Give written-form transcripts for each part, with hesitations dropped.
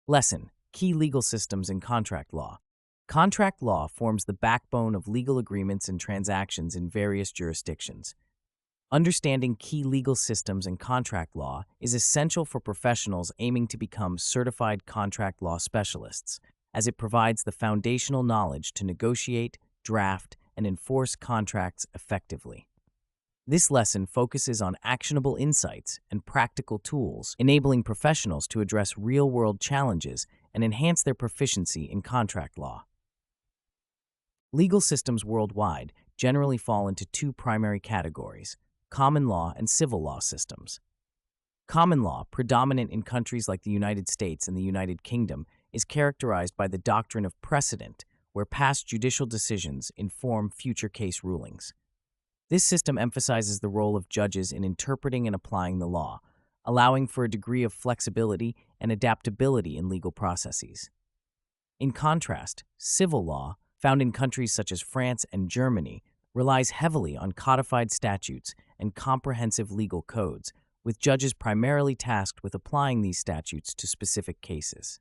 Lesson: Key legal systems in contract law. Contract law forms the backbone of legal agreements and transactions in various jurisdictions. Understanding key legal systems in contract law is essential for professionals aiming to become certified contract law specialists, as it provides the foundational knowledge to negotiate, draft, and enforce contracts effectively. This lesson focuses on actionable insights and practical tools, enabling professionals to address real-world challenges and enhance their proficiency in contract law. Legal systems worldwide generally fall into two primary categories: common law and civil law systems. Common law, predominant in countries like the United States and the United Kingdom, is characterized by the doctrine of precedent, where past judicial decisions inform future case rulings. This system emphasizes the role of judges in interpreting and applying the law, allowing for a degree of flexibility and adaptability in legal processes. In contrast, civil law, found in countries such as France and Germany, relies heavily on codified statutes and comprehensive legal codes, with judges primarily tasked with applying these statutes to specific cases.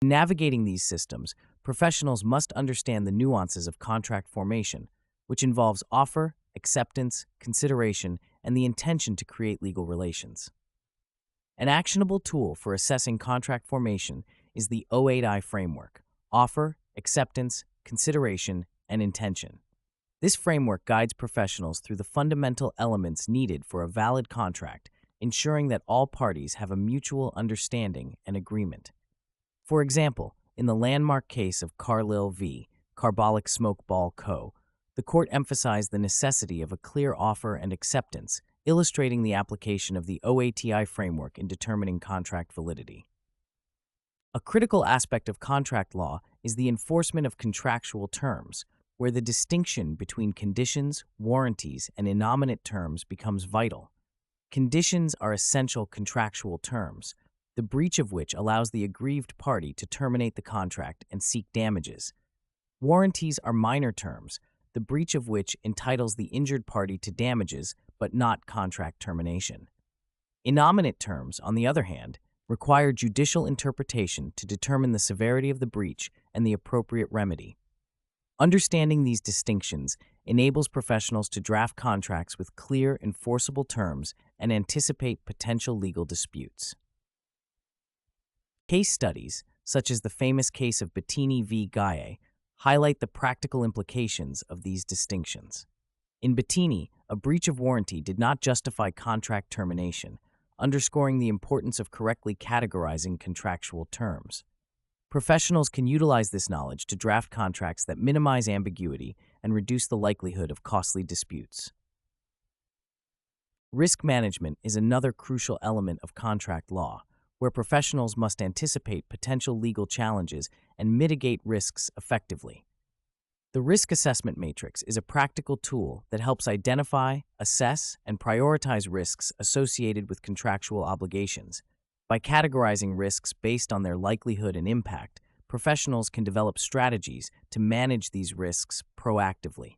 In navigating these systems, professionals must understand the nuances of contract formation, which involves offer, acceptance, consideration, and the intention to create legal relations. An actionable tool for assessing contract formation is the O8I framework: offer, acceptance, consideration, and intention. This framework guides professionals through the fundamental elements needed for a valid contract, ensuring that all parties have a mutual understanding and agreement. For example, in the landmark case of Carlyle v. Carbolic Smoke Ball Co., the court emphasized the necessity of a clear offer and acceptance, illustrating the application of the OATI framework in determining contract validity. A critical aspect of contract law is the enforcement of contractual terms, where the distinction between conditions, warranties, and innominate terms becomes vital. Conditions are essential contractual terms, the breach of which allows the aggrieved party to terminate the contract and seek damages. Warranties are minor terms, the breach of which entitles the injured party to damages but not contract termination. Innominate terms, on the other hand, require judicial interpretation to determine the severity of the breach and the appropriate remedy. Understanding these distinctions enables professionals to draft contracts with clear, enforceable terms and anticipate potential legal disputes. Case studies, such as the famous case of Bettini v. Gaye, highlight the practical implications of these distinctions. In Bettini, a breach of warranty did not justify contract termination, underscoring the importance of correctly categorizing contractual terms. Professionals can utilize this knowledge to draft contracts that minimize ambiguity and reduce the likelihood of costly disputes. Risk management is another crucial element of contract law, where professionals must anticipate potential legal challenges and mitigate risks effectively. The Risk Assessment Matrix is a practical tool that helps identify, assess, and prioritize risks associated with contractual obligations. By categorizing risks based on their likelihood and impact, professionals can develop strategies to manage these risks proactively.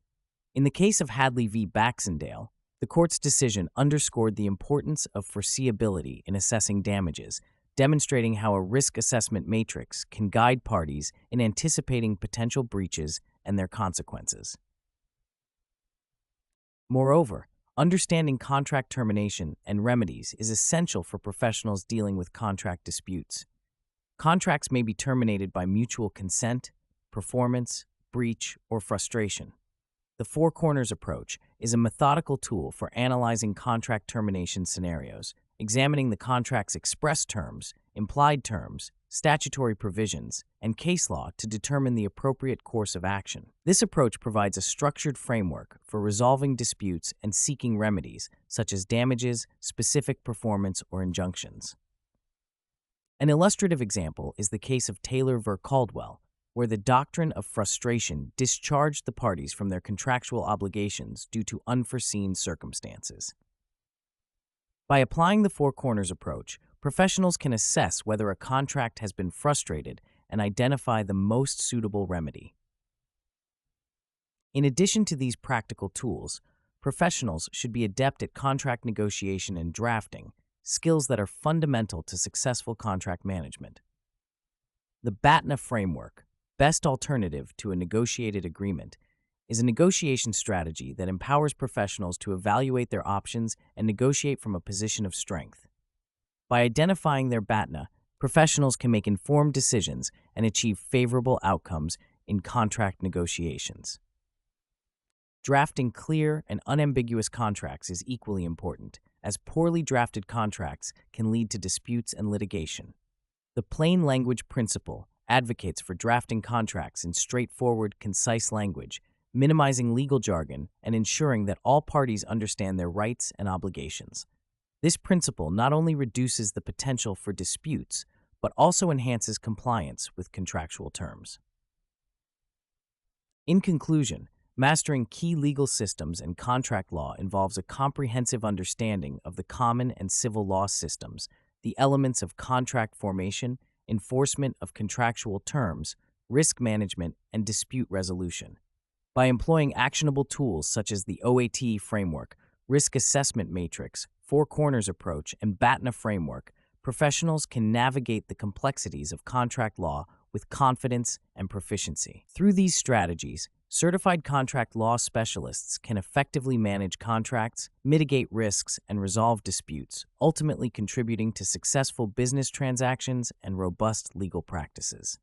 In the case of Hadley v. Baxendale, the court's decision underscored the importance of foreseeability in assessing damages, demonstrating how a risk assessment matrix can guide parties in anticipating potential breaches and their consequences. Moreover, understanding contract termination and remedies is essential for professionals dealing with contract disputes. Contracts may be terminated by mutual consent, performance, breach, or frustration. The Four Corners approach is a methodical tool for analyzing contract termination scenarios, examining the contract's express terms, implied terms, statutory provisions, and case law to determine the appropriate course of action. This approach provides a structured framework for resolving disputes and seeking remedies, such as damages, specific performance, or injunctions. An illustrative example is the case of Taylor v. Caldwell, where the doctrine of frustration discharged the parties from their contractual obligations due to unforeseen circumstances. By applying the Four Corners approach, professionals can assess whether a contract has been frustrated and identify the most suitable remedy. In addition to these practical tools, professionals should be adept at contract negotiation and drafting, skills that are fundamental to successful contract management. The BATNA framework, best alternative to a negotiated agreement, is a negotiation strategy that empowers professionals to evaluate their options and negotiate from a position of strength. By identifying their BATNA, professionals can make informed decisions and achieve favorable outcomes in contract negotiations. Drafting clear and unambiguous contracts is equally important, as poorly drafted contracts can lead to disputes and litigation. The plain language principle advocates for drafting contracts in straightforward, concise language, minimizing legal jargon, and ensuring that all parties understand their rights and obligations. This principle not only reduces the potential for disputes, but also enhances compliance with contractual terms. In conclusion, mastering key legal systems and contract law involves a comprehensive understanding of the common and civil law systems, the elements of contract formation, enforcement of contractual terms, risk management, and dispute resolution. By employing actionable tools such as the OAT framework, risk assessment matrix, Four Corners approach, and BATNA framework, professionals can navigate the complexities of contract law with confidence and proficiency. Through these strategies, certified contract law specialists can effectively manage contracts, mitigate risks, and resolve disputes, ultimately contributing to successful business transactions and robust legal practices.